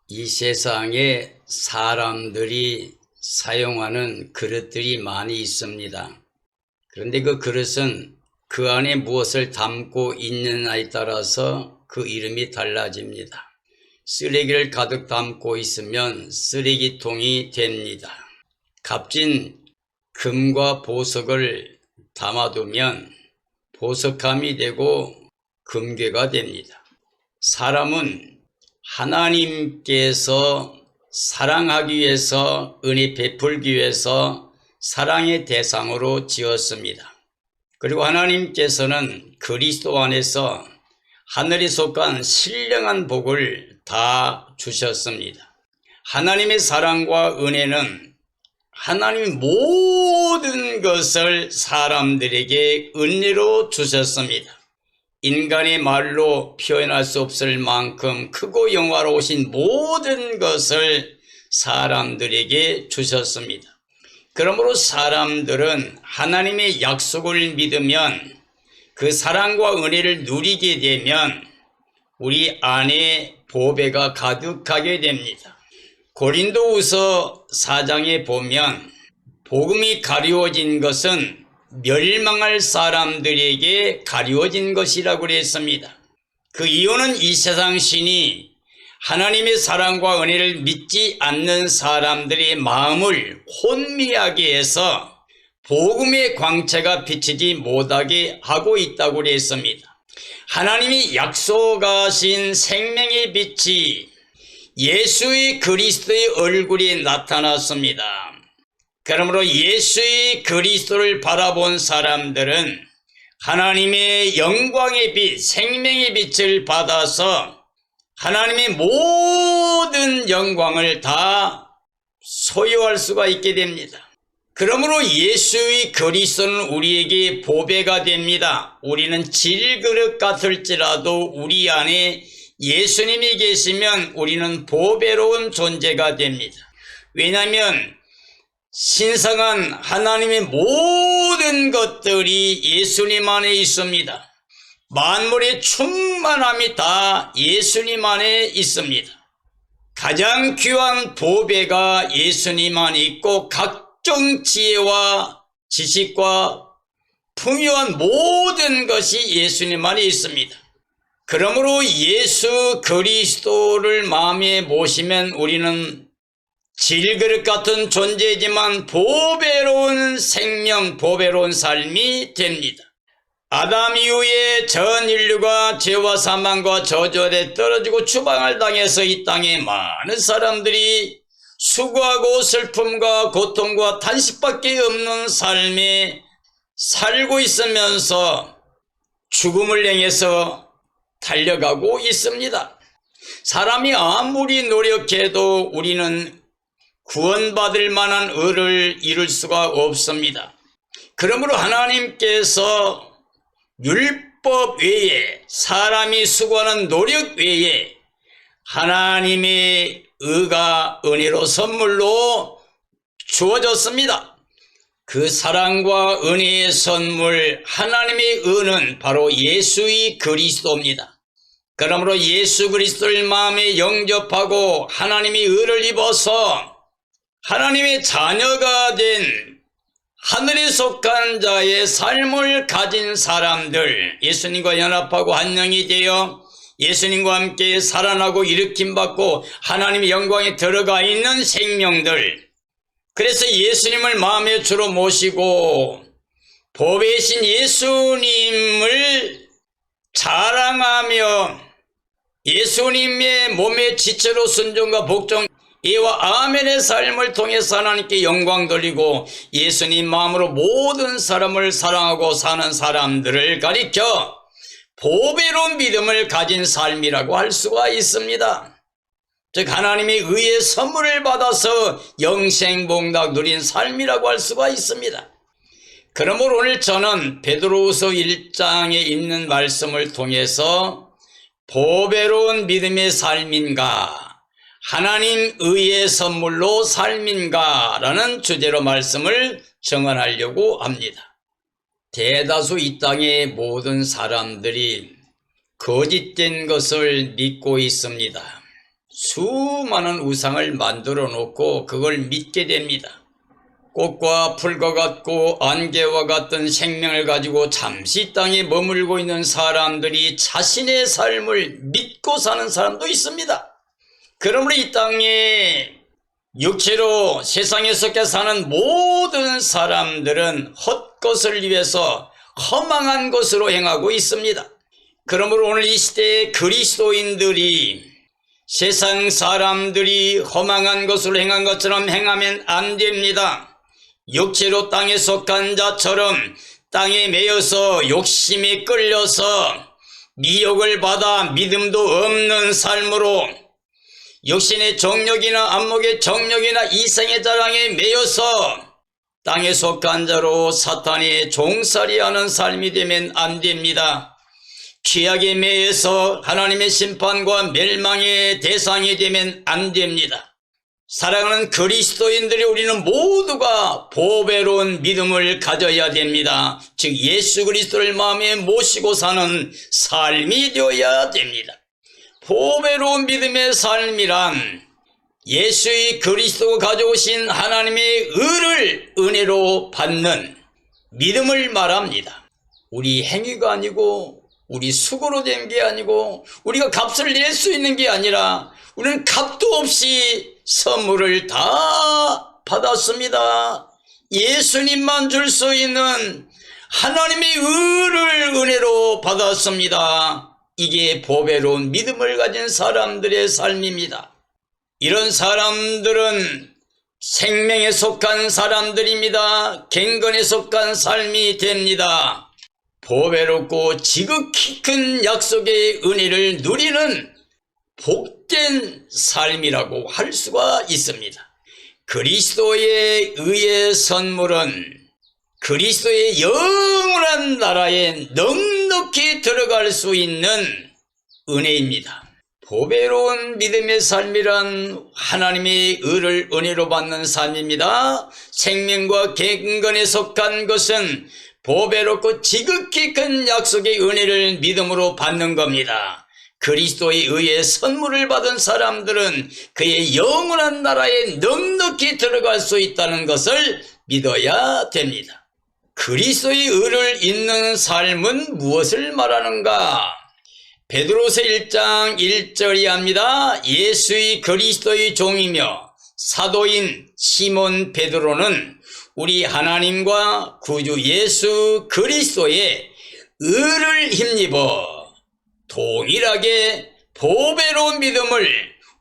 이 세상에 사람들이 사용하는 그릇들이 많이 있습니다. 그런데 그 그릇은 그 안에 무엇을 담고 있느냐에 따라서 그 이름이 달라집니다. 쓰레기를 가득 담고 있으면 쓰레기통이 됩니다. 값진 금과 보석을 담아두면 보석함이 되고 금괴가 됩니다. 사람은 하나님께서 사랑하기 위해서, 은혜 베풀기 위해서 사랑의 대상으로 지었습니다. 그리고 하나님께서는 그리스도 안에서 하늘에 속한 신령한 복을 다 주셨습니다. 하나님의 사랑과 은혜는 하나님 모든 것을 사람들에게 은혜로 주셨습니다. 인간의 말로 표현할 수 없을 만큼 크고 영화로우신 모든 것을 사람들에게 주셨습니다. 그러므로 사람들은 하나님의 약속을 믿으면 그 사랑과 은혜를 누리게 되면 우리 안에 보배가 가득하게 됩니다. 고린도후서 4장에 보면 복음이 가리워진 것은 멸망할 사람들에게 가리워진 것이라고 그랬습니다. 그 이유는 이 세상 신이 하나님의 사랑과 은혜를 믿지 않는 사람들의 마음을 혼미하게 해서 복음의 광채가 비치지 못하게 하고 있다고 그랬습니다. 하나님이 약속하신 생명의 빛이 예수의 그리스도의 얼굴에 나타났습니다. 그러므로 예수의 그리스도를 바라본 사람들은 하나님의 영광의 빛, 생명의 빛을 받아서 하나님의 모든 영광을 다 소유할 수가 있게 됩니다. 그러므로 예수의 그리스도는 우리에게 보배가 됩니다. 우리는 질그릇 같을지라도 우리 안에 예수님이 계시면 우리는 보배로운 존재가 됩니다. 왜냐하면 신성한 하나님의 모든 것들이 예수님 안에 있습니다. 만물의 충만함이 다 예수님 안에 있습니다. 가장 귀한 보배가 예수님 안에 있고 각종 지혜와 지식과 풍요한 모든 것이 예수님 안에 있습니다. 그러므로 예수 그리스도를 마음에 모시면 우리는 질그릇 같은 존재이지만 보배로운 생명, 보배로운 삶이 됩니다. 아담 이후에 전 인류가 죄와 사망과 저주 아래 떨어지고 추방을 당해서 이 땅에 많은 사람들이 수고하고 슬픔과 고통과 탄식밖에 없는 삶에 살고 있으면서 죽음을 향해서 달려가고 있습니다. 사람이 아무리 노력해도 우리는 구원받을 만한 의를 이룰 수가 없습니다. 그러므로 하나님께서 율법 외에 사람이 수고하는 노력 외에 하나님의 의가 은혜로 선물로 주어졌습니다. 그 사랑과 은혜의 선물 하나님의 의는 바로 예수의 그리스도입니다. 그러므로 예수 그리스도를 마음에 영접하고 하나님의 의를 입어서 하나님의 자녀가 된 하늘에 속한 자의 삶을 가진 사람들, 예수님과 연합하고 한 영이 되어 예수님과 함께 살아나고 일으킴받고 하나님의 영광에 들어가 있는 생명들, 그래서 예수님을 마음의 주로 모시고 보배이신 예수님을 자랑하며 예수님의 몸의 지체로 순종과 복종, 이와 아멘의 삶을 통해서 하나님께 영광 돌리고 예수님 마음으로 모든 사람을 사랑하고 사는 사람들을 가리켜 보배로운 믿음을 가진 삶이라고 할 수가 있습니다. 즉 하나님의 의의 선물을 받아서 영생복락 누린 삶이라고 할 수가 있습니다. 그러므로 오늘 저는 베드로후서 1장에 있는 말씀을 통해서 보배로운 믿음의 삶인가, 하나님 의의 선물로 삶인가 라는 주제로 말씀을 정언하려고 합니다. 대다수 이 땅의 모든 사람들이 거짓된 것을 믿고 있습니다. 수많은 우상을 만들어 놓고 그걸 믿게 됩니다. 꽃과 풀과 같고 안개와 같은 생명을 가지고 잠시 땅에 머물고 있는 사람들이 자신의 삶을 믿고 사는 사람도 있습니다. 그러므로 이 땅에 육체로 세상에 속해 사는 모든 사람들은 헛것을 위해서 허망한 것으로 행하고 있습니다. 그러므로 오늘 이 시대의 그리스도인들이 세상 사람들이 허망한 것으로 행한 것처럼 행하면 안 됩니다. 육체로 땅에 속한 자처럼 땅에 매여서 욕심에 끌려서 미혹을 받아 믿음도 없는 삶으로 육신의 정욕이나 안목의 정욕이나 이생의 자랑에 매여서 땅에 속한 자로 사탄의 종살이하는 삶이 되면 안 됩니다. 죄악에 매여서 하나님의 심판과 멸망의 대상이 되면 안 됩니다. 사랑하는 그리스도인들이 우리는 모두가 보배로운 믿음을 가져야 됩니다. 즉 예수 그리스도를 마음에 모시고 사는 삶이 되어야 됩니다. 보배로운 믿음의 삶이란 예수의 그리스도가 가져오신 하나님의 의를 은혜로 받는 믿음을 말합니다. 우리 행위가 아니고 우리 수고로 된 게 아니고 우리가 값을 낼 수 있는 게 아니라 우리는 값도 없이 선물을 다 받았습니다. 예수님만 줄 수 있는 하나님의 의를 은혜로 받았습니다. 이게 보배로운 믿음을 가진 사람들의 삶입니다. 이런 사람들은 생명에 속한 사람들입니다. 갱건에 속한 삶이 됩니다. 보배롭고 지극히 큰 약속의 은혜를 누리는 복된 삶이라고 할 수가 있습니다. 그리스도의 의의 선물은 그리스도의 영원한 나라에 넉넉히 들어갈 수 있는 은혜입니다. 보배로운 믿음의 삶이란 하나님의 의를 은혜로 받는 삶입니다. 생명과 갱건에 속한 것은 보배롭고 지극히 큰 약속의 은혜를 믿음으로 받는 겁니다. 그리스도의 의의 선물을 받은 사람들은 그의 영원한 나라에 넉넉히 들어갈 수 있다는 것을 믿어야 됩니다. 그리스도의 의를 잇는 삶은 무엇을 말하는가? 베드로서 1장 1절이 합니다. 예수의 그리스도의 종이며 사도인 시몬 베드로는 우리 하나님과 구주 예수 그리스도의 의를 힘입어 동일하게 보배로운 믿음을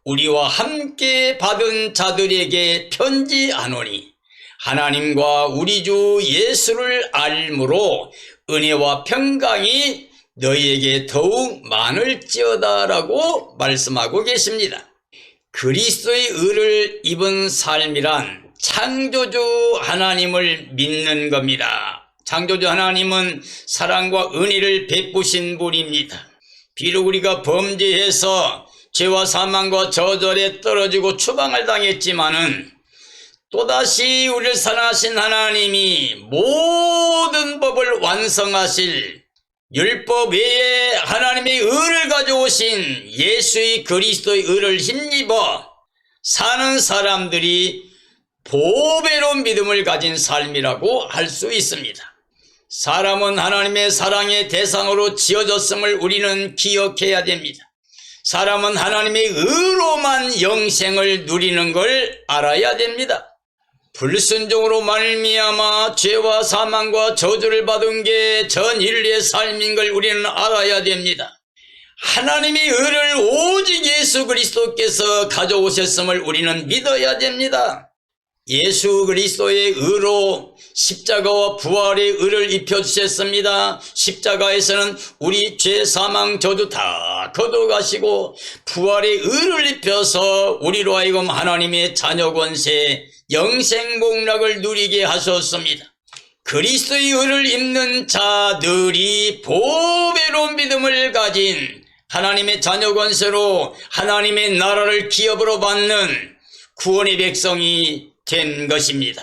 우리와 함께 받은 자들에게 편지하노니 하나님과 우리 주 예수를 알므로 은혜와 평강이 너희에게 더욱 많을지어다 라고 말씀하고 계십니다. 그리스도의 의를 입은 삶이란 창조주 하나님을 믿는 겁니다. 창조주 하나님은 사랑과 은혜를 베푸신 분입니다. 비록 우리가 범죄해서 죄와 사망과 저절에 떨어지고 추방을 당했지만은 또다시 우리를 사랑하신 하나님이 모든 법을 완성하실 율법 외에 하나님의 의를 가져오신 예수의 그리스도의 의를 힘입어 사는 사람들이 보배로운 믿음을 가진 삶이라고 할 수 있습니다. 사람은 하나님의 사랑의 대상으로 지어졌음을 우리는 기억해야 됩니다. 사람은 하나님의 의로만 영생을 누리는 걸 알아야 됩니다. 불순종으로 말미암아 죄와 사망과 저주를 받은 게 전 인류의 삶인 걸 우리는 알아야 됩니다. 하나님의 의를 오직 예수 그리스도께서 가져오셨음을 우리는 믿어야 됩니다. 예수 그리스도의 의로 십자가와 부활의 의를 입혀주셨습니다. 십자가에서는 우리 죄, 사망, 저주 다 거둬가시고 부활의 의를 입혀서 우리로 하여금 하나님의 자녀 권세, 영생 복락을 누리게 하셨습니다. 그리스도의 의를 입는 자들이 보배로운 믿음을 가진 하나님의 자녀 권세로 하나님의 나라를 기업으로 받는 구원의 백성이 된 것입니다.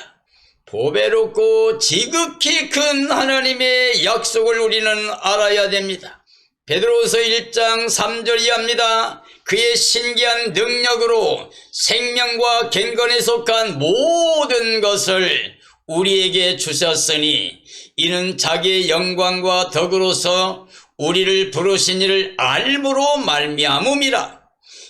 보배롭고 지극히 큰 하나님의 약속을 우리는 알아야 됩니다. 베드로서 1장 3절이 합니다. 그의 신기한 능력으로 생명과 갱건에 속한 모든 것을 우리에게 주셨으니 이는 자기의 영광과 덕으로서 우리를 부르신 이를 알므로 말미암음이라.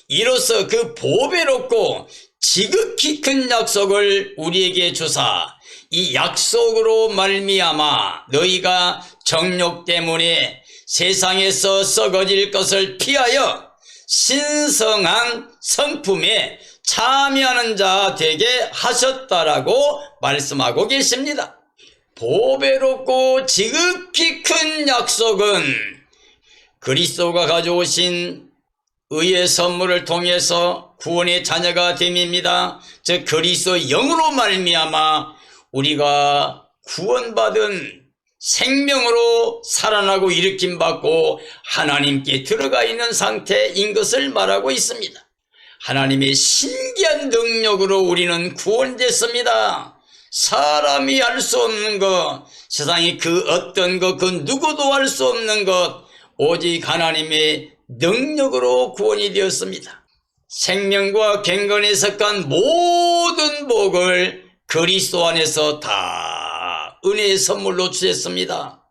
이로써 그 보배롭고 지극히 큰 약속을 우리에게 주사 이 약속으로 말미암아 너희가 정욕 때문에 세상에서 썩어질 것을 피하여 신성한 성품에 참여하는 자 되게 하셨다라고 말씀하고 계십니다. 보배롭고 지극히 큰 약속은 그리스도가 가져오신 의의 선물을 통해서 구원의 자녀가 됨입니다. 즉 그리스도 영으로 말미암아 우리가 구원받은 생명으로 살아나고 일으킴받고 하나님께 들어가 있는 상태인 것을 말하고 있습니다. 하나님의 신기한 능력으로 우리는 구원됐습니다. 사람이 알 수 없는 것, 세상에 그 어떤 것, 그 누구도 알 수 없는 것, 오직 하나님의 능력으로 구원이 되었습니다. 생명과 갱건에 속한 모든 복을 그리스도 안에서 다 은혜의 선물로 주셨습니다.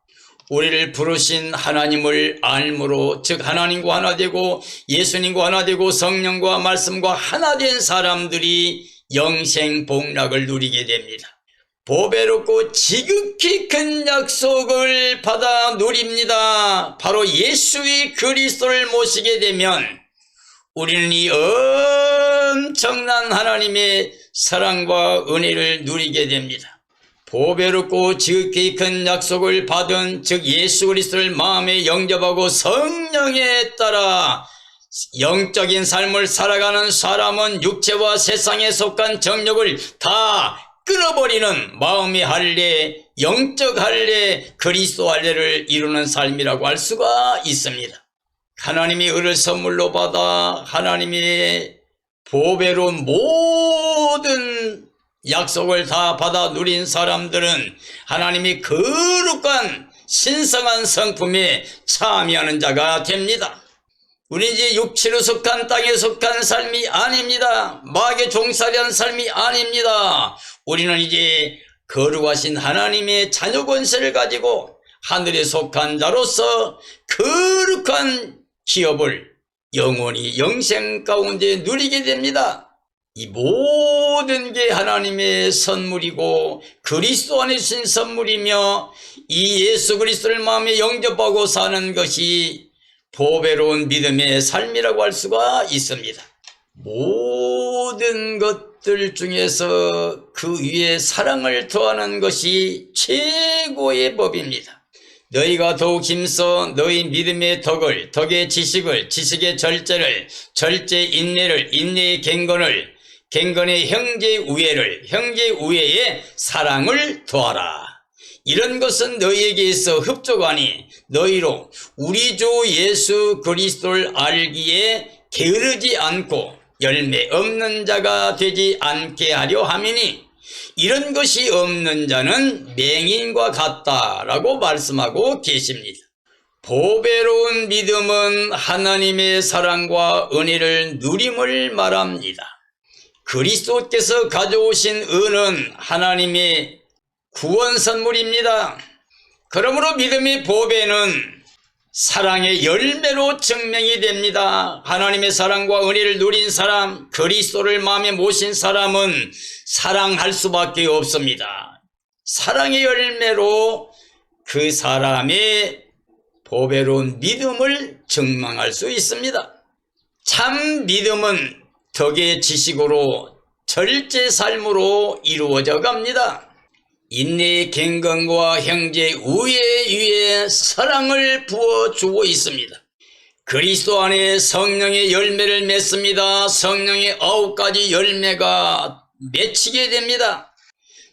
우리를 부르신 하나님을 알므로, 즉 하나님과 하나 되고 예수님과 하나 되고 성령과 말씀과 하나 된 사람들이 영생 복락을 누리게 됩니다. 보배롭고 지극히 큰 약속을 받아 누립니다. 바로 예수의 그리스도를 모시게 되면 우리는 이 엄청난 하나님의 사랑과 은혜를 누리게 됩니다. 보배롭고 지극히 큰 약속을 받은 즉 예수 그리스도를 마음에 영접하고 성령에 따라 영적인 삶을 살아가는 사람은 육체와 세상에 속한 정욕을 다 끊어버리는 마음의 할례, 영적 할례, 그리스도 할례를 이루는 삶이라고 할 수가 있습니다. 하나님이 의를 선물로 받아 하나님의 보배로운 모든 약속을 다 받아 누린 사람들은 하나님이 거룩한 신성한 성품에 참여하는 자가 됩니다. 우리 이제 육체로 속한 땅에 속한 삶이 아닙니다. 마귀에 종살이한 삶이 아닙니다. 우리는 이제 거룩하신 하나님의 자녀 권세를 가지고 하늘에 속한 자로서 거룩한 기업을 영원히 영생 가운데 누리게 됩니다. 이 모든 게 하나님의 선물이고 그리스도 안에 주신 선물이며 이 예수 그리스도를 마음에 영접하고 사는 것이 보배로운 믿음의 삶이라고 할 수가 있습니다. 모든 것들 중에서 그 위에 사랑을 더하는 것이 최고의 법입니다. 너희가 더욱 힘써 너희 믿음의 덕을, 덕의 지식을, 지식의 절제를, 절제의 인내를, 인내의 갱건을, 갱건의 형제의 우애를, 형제의 우애에 사랑을 더하라. 이런 것은 너희에게 있어 흡족하니 너희로 우리 주 예수 그리스도를 알기에 게으르지 않고 열매 없는 자가 되지 않게 하려 함이니 이런 것이 없는 자는 맹인과 같다라고 말씀하고 계십니다. 보배로운 믿음은 하나님의 사랑과 은혜를 누림을 말합니다. 그리스도께서 가져오신 은은 하나님의 구원 선물입니다. 그러므로 믿음의 보배는 사랑의 열매로 증명이 됩니다. 하나님의 사랑과 은혜를 누린 사람, 그리스도를 마음에 모신 사람은 사랑할 수밖에 없습니다. 사랑의 열매로 그 사람의 보배로운 믿음을 증명할 수 있습니다. 참 믿음은 덕의 지식으로 절제 삶으로 이루어져 갑니다. 인내의 갱건과 형제의 우애 위에 사랑을 부어주고 있습니다. 그리스도 안에 성령의 열매를 맺습니다. 성령의 9가지 열매가 맺히게 됩니다.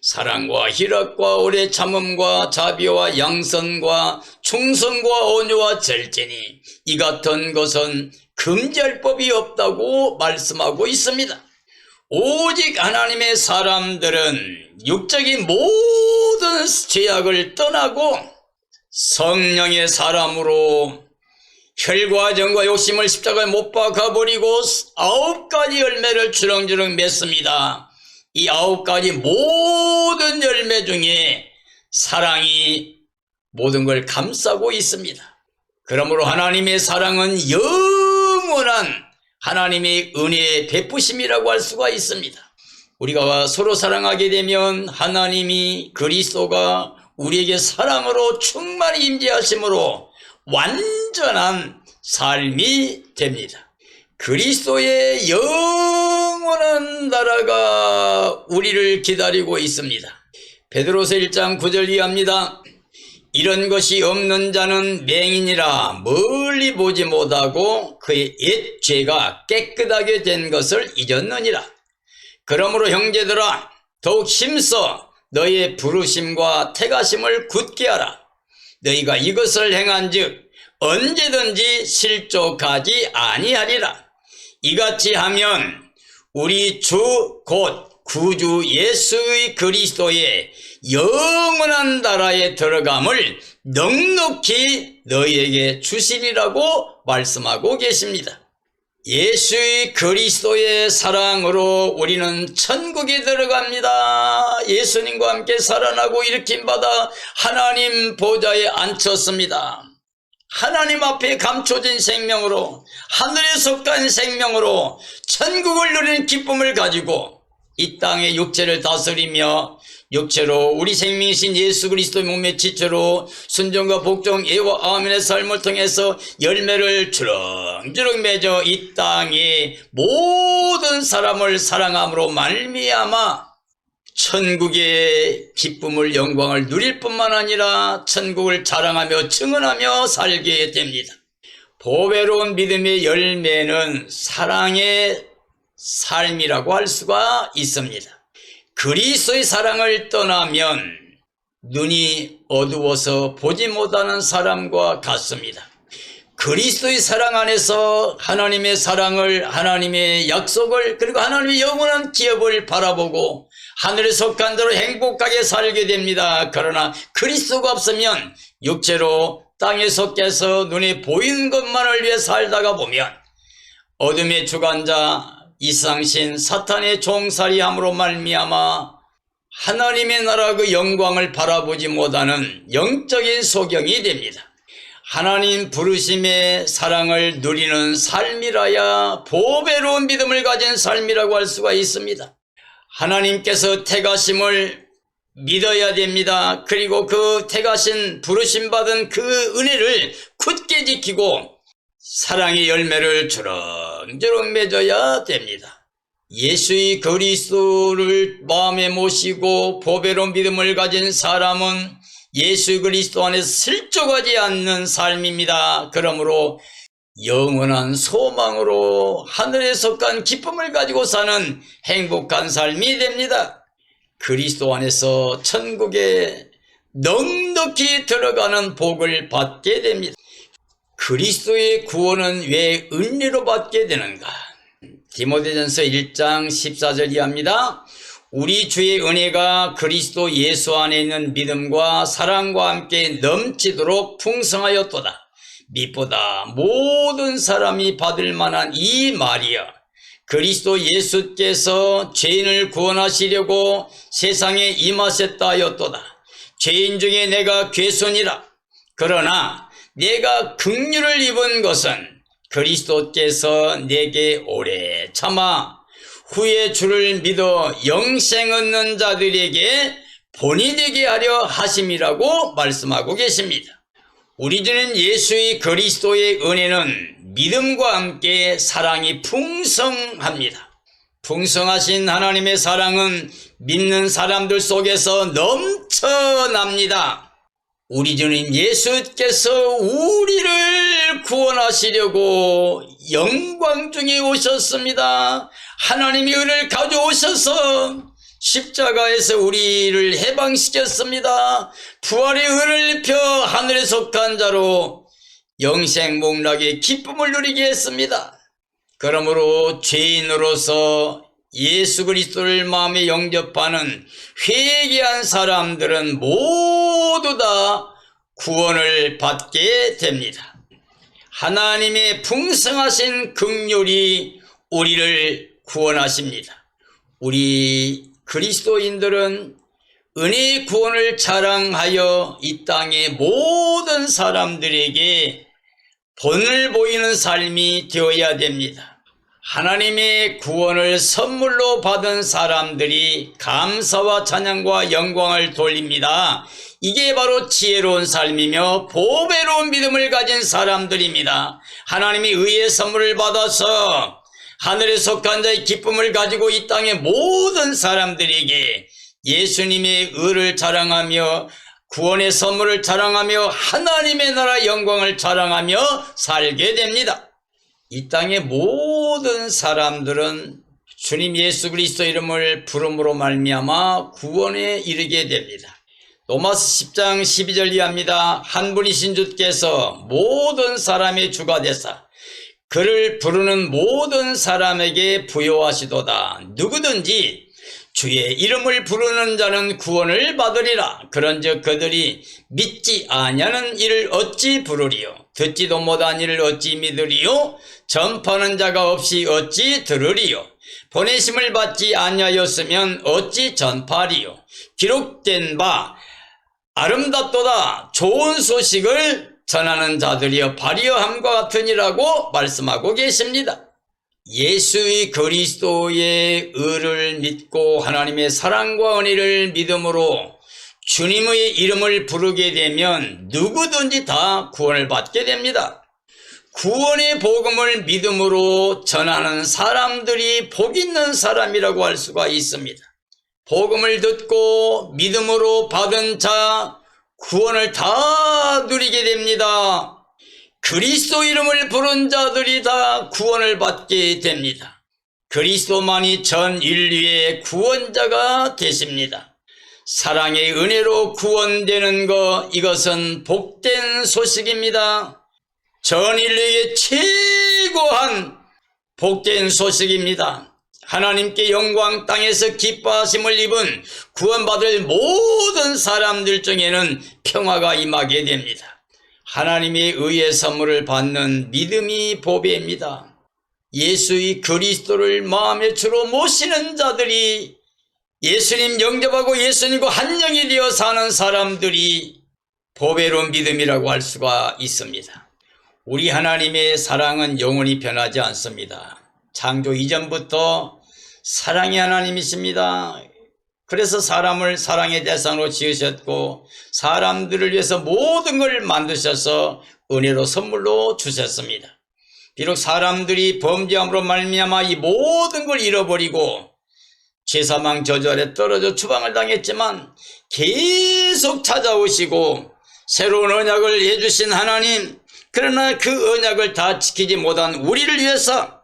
사랑과 희락과 오래 참음과 자비와 양선과 충성과 온유와 절제니 이 같은 것은 금지할 법이 없다고 말씀하고 있습니다. 오직 하나님의 사람들은 육적인 모든 죄악을 떠나고 성령의 사람으로 혈과 정과 욕심을 십자가에 못 박아버리고 9가지 열매를 주렁주렁 맺습니다. 이 9가지 모든 열매 중에 사랑이 모든 걸 감싸고 있습니다. 그러므로 하나님의 사랑은 영원한 하나님의 은혜의 베푸심이라고 할 수가 있습니다. 우리가 서로 사랑하게 되면 하나님이 그리스도가 우리에게 사랑으로 충만히 임재하심으로 완전한 삶이 됩니다. 그리스도의 영원한 나라가 우리를 기다리고 있습니다. 베드로서 1장 9절 이하입니다. 이런 것이 없는 자는 맹인이라 멀리 보지 못하고 그의 옛 죄가 깨끗하게 된 것을 잊었느니라. 그러므로 형제들아 더욱 힘써 너희의 부르심과 택하심을 굳게 하라. 너희가 이것을 행한즉 언제든지 실족하지 아니하리라. 이같이 하면 우리 주 곧 구주 예수의 그리스도의 영원한 나라에 들어감을 넉넉히 너희에게 주시리라고 말씀하고 계십니다. 예수의 그리스도의 사랑으로 우리는 천국에 들어갑니다. 예수님과 함께 살아나고 일으킴받아 하나님 보좌에 앉혔습니다. 하나님 앞에 감춰진 생명으로, 하늘에 속한 생명으로 천국을 누리는 기쁨을 가지고 이 땅의 육체를 다스리며 육체로 우리 생명이신 예수 그리스도의 몸의 지체로 순종과 복종, 예와 아멘의 삶을 통해서 열매를 주렁주렁 맺어 이 땅의 모든 사람을 사랑함으로 말미암아 천국의 기쁨을, 영광을 누릴 뿐만 아니라 천국을 자랑하며 증언하며 살게 됩니다. 보배로운 믿음의 열매는 사랑의 삶이라고 할 수가 있습니다. 그리스도의 사랑을 떠나면 눈이 어두워서 보지 못하는 사람과 같습니다. 그리스도의 사랑 안에서 하나님의 사랑을, 하나님의 약속을, 그리고 하나님의 영원한 기업을 바라보고 하늘에 속한 대로 행복하게 살게 됩니다. 그러나 그리스도가 없으면 육체로 땅에 속해서 눈에 보이는 것만을 위해 살다가 보면 어둠의 주관자 이상신 사탄의 종살이함으로 말미암아 하나님의 나라 그 영광을 바라보지 못하는 영적인 소경이 됩니다. 하나님 부르심의 사랑을 누리는 삶이라야 보배로운 믿음을 가진 삶이라고 할 수가 있습니다. 하나님께서 택하심을 믿어야 됩니다. 그리고 그 택하신 부르심 받은 그 은혜를 굳게 지키고 사랑의 열매를 주렁주렁 맺어야 됩니다. 예수의 그리스도를 마음에 모시고 보배로운 믿음을 가진 사람은 예수 그리스도 안에서 실족하지 않는 삶입니다. 그러므로 영원한 소망으로 하늘에 속한 기쁨을 가지고 사는 행복한 삶이 됩니다. 그리스도 안에서 천국에 넉넉히 들어가는 복을 받게 됩니다. 그리스도의 구원은 왜 은혜로 받게 되는가? 디모데전서 1장 14절 이하입니다. 우리 주의 은혜가 그리스도 예수 안에 있는 믿음과 사랑과 함께 넘치도록 풍성하였도다. 밑보다 모든 사람이 받을 만한 이 말이여, 그리스도 예수께서 죄인을 구원하시려고 세상에 임하셨다 하였도다. 죄인 중에 내가 괴손이라. 그러나 내가 긍휼을 입은 것은 그리스도께서 내게 오래 참아 후에 주를 믿어 영생 얻는 자들에게 본이 되게 하려 하심이라고 말씀하고 계십니다. 우리 주님 예수의 그리스도의 은혜는 믿음과 함께 사랑이 풍성합니다. 풍성하신 하나님의 사랑은 믿는 사람들 속에서 넘쳐납니다. 우리 주님 예수께서 우리를 구원하시려고 영광 중에 오셨습니다. 하나님의 은혜를 가져오셔서 십자가에서 우리를 해방시켰습니다. 부활의 은혜를 입혀 하늘에 속한 자로 영생 복락의 기쁨을 누리게 했습니다. 그러므로 죄인으로서 예수 그리스도를 마음에 영접하는 회개한 사람들은 모두 다 구원을 받게 됩니다. 하나님의 풍성하신 긍휼이 우리를 구원하십니다. 우리 그리스도인들은 은혜의 구원을 자랑하여 이 땅의 모든 사람들에게 본을 보이는 삶이 되어야 됩니다. 하나님의 구원을 선물로 받은 사람들이 감사와 찬양과 영광을 돌립니다. 이게 바로 지혜로운 삶이며 보배로운 믿음을 가진 사람들입니다. 하나님이 의의 선물을 받아서 하늘에 속한 자의 기쁨을 가지고 이 땅의 모든 사람들에게 예수님의 의를 자랑하며 구원의 선물을 자랑하며 하나님의 나라 영광을 자랑하며 살게 됩니다. 이 땅의 모든 사람들은 주님 예수 그리스도 이름을 부름으로 말미암아 구원에 이르게 됩니다. 로마서 10장 12절 이하입니다. 한 분이신 주께서 모든 사람의 주가 되사 그를 부르는 모든 사람에게 부요하시도다. 누구든지 주의 이름을 부르는 자는 구원을 받으리라. 그런즉 그들이 믿지 아니하는 이를 어찌 부르리요? 듣지도 못한 이를 어찌 믿으리요? 전파하는 자가 없이 어찌 들으리요? 보내심을 받지 아니하였으면 어찌 전파하리요? 기록된 바 아름답도다 좋은 소식을 전하는 자들이여 발휘함과 같으니라고 말씀하고 계십니다. 예수의 그리스도의 의를 믿고 하나님의 사랑과 은혜를 믿음으로 주님의 이름을 부르게 되면 누구든지 다 구원을 받게 됩니다. 구원의 복음을 믿음으로 전하는 사람들이 복 있는 사람이라고 할 수가 있습니다. 복음을 듣고 믿음으로 받은 자 구원을 다 누리게 됩니다. 그리스도 이름을 부른 자들이 다 구원을 받게 됩니다. 그리스도만이 전 인류의 구원자가 되십니다. 사랑의 은혜로 구원되는 것, 이것은 복된 소식입니다. 전 인류의 최고한 복된 소식입니다. 하나님께 영광 땅에서 기뻐하심을 입은 구원받을 모든 사람들 중에는 평화가 임하게 됩니다. 하나님의 의의 선물을 받는 믿음이 보배입니다. 예수의 그리스도를 마음의 주로 모시는 자들이 예수님 영접하고 예수님과 한 영이 되어 사는 사람들이 보배로운 믿음이라고 할 수가 있습니다. 우리 하나님의 사랑은 영원히 변하지 않습니다. 창조 이전부터 사랑의 하나님이십니다. 그래서 사람을 사랑의 대상으로 지으셨고 사람들을 위해서 모든 걸 만드셔서 은혜로 선물로 주셨습니다. 비록 사람들이 범죄함으로 말미암아 이 모든 걸 잃어버리고 죄사망 저주 아래 떨어져 추방을 당했지만 계속 찾아오시고 새로운 언약을 해주신 하나님, 그러나 그 언약을 다 지키지 못한 우리를 위해서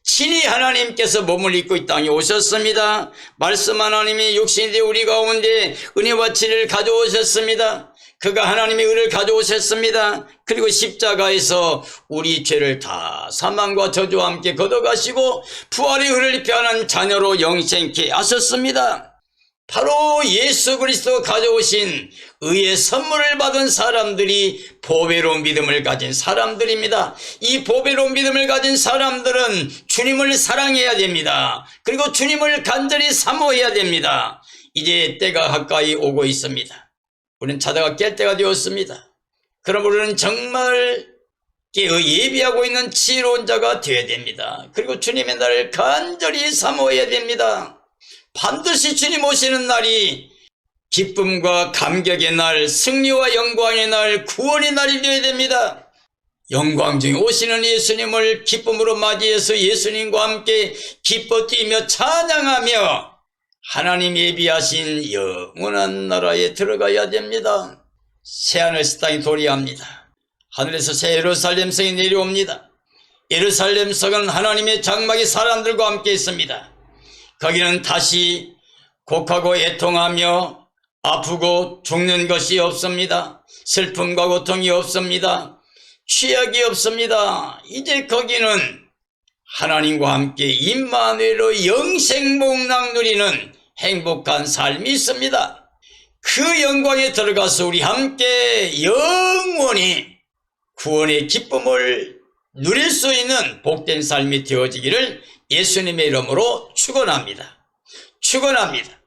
친히 하나님께서 몸을 입고 이 땅에 오셨습니다. 말씀 하나님이 육신이 되어 우리 가운데 은혜와 진리를 가져오셨습니다. 그가 하나님의 의를 가져오셨습니다. 그리고 십자가에서 우리 죄를 다 사망과 저주와 함께 걷어가시고 부활의 의를 입혀 하나님 자녀로 영생케 하셨습니다. 바로 예수 그리스도 가져오신 의의 선물을 받은 사람들이 보배로운 믿음을 가진 사람들입니다. 이 보배로운 믿음을 가진 사람들은 주님을 사랑해야 됩니다. 그리고 주님을 간절히 사모해야 됩니다. 이제 때가 가까이 오고 있습니다. 우리는 자다가 깰 때가 되었습니다. 그럼 우리는 정말 예비하고 있는 지혜로운 자가 되어야 됩니다. 그리고 주님의 날을 간절히 사모해야 됩니다. 반드시 주님 오시는 날이 기쁨과 감격의 날, 승리와 영광의 날, 구원의 날이 되어야 됩니다. 영광 중에 오시는 예수님을 기쁨으로 맞이해서 예수님과 함께 기뻐 뛰며 찬양하며 하나님 예비하신 영원한 나라에 들어가야 됩니다. 새하늘 새 땅이 도래합니다. 하늘에서 새 예루살렘 성이 내려옵니다. 예루살렘 성은 하나님의 장막이 사람들과 함께 있습니다. 거기는 다시 곡하고 애통하며 아프고 죽는 것이 없습니다. 슬픔과 고통이 없습니다. 취약이 없습니다. 이제 거기는 하나님과 함께 임마누엘로 영생복락 누리는 행복한 삶이 있습니다. 그 영광에 들어가서 우리 함께 영원히 구원의 기쁨을 누릴 수 있는 복된 삶이 되어지기를 예수님의 이름으로 축원합니다. 축원합니다.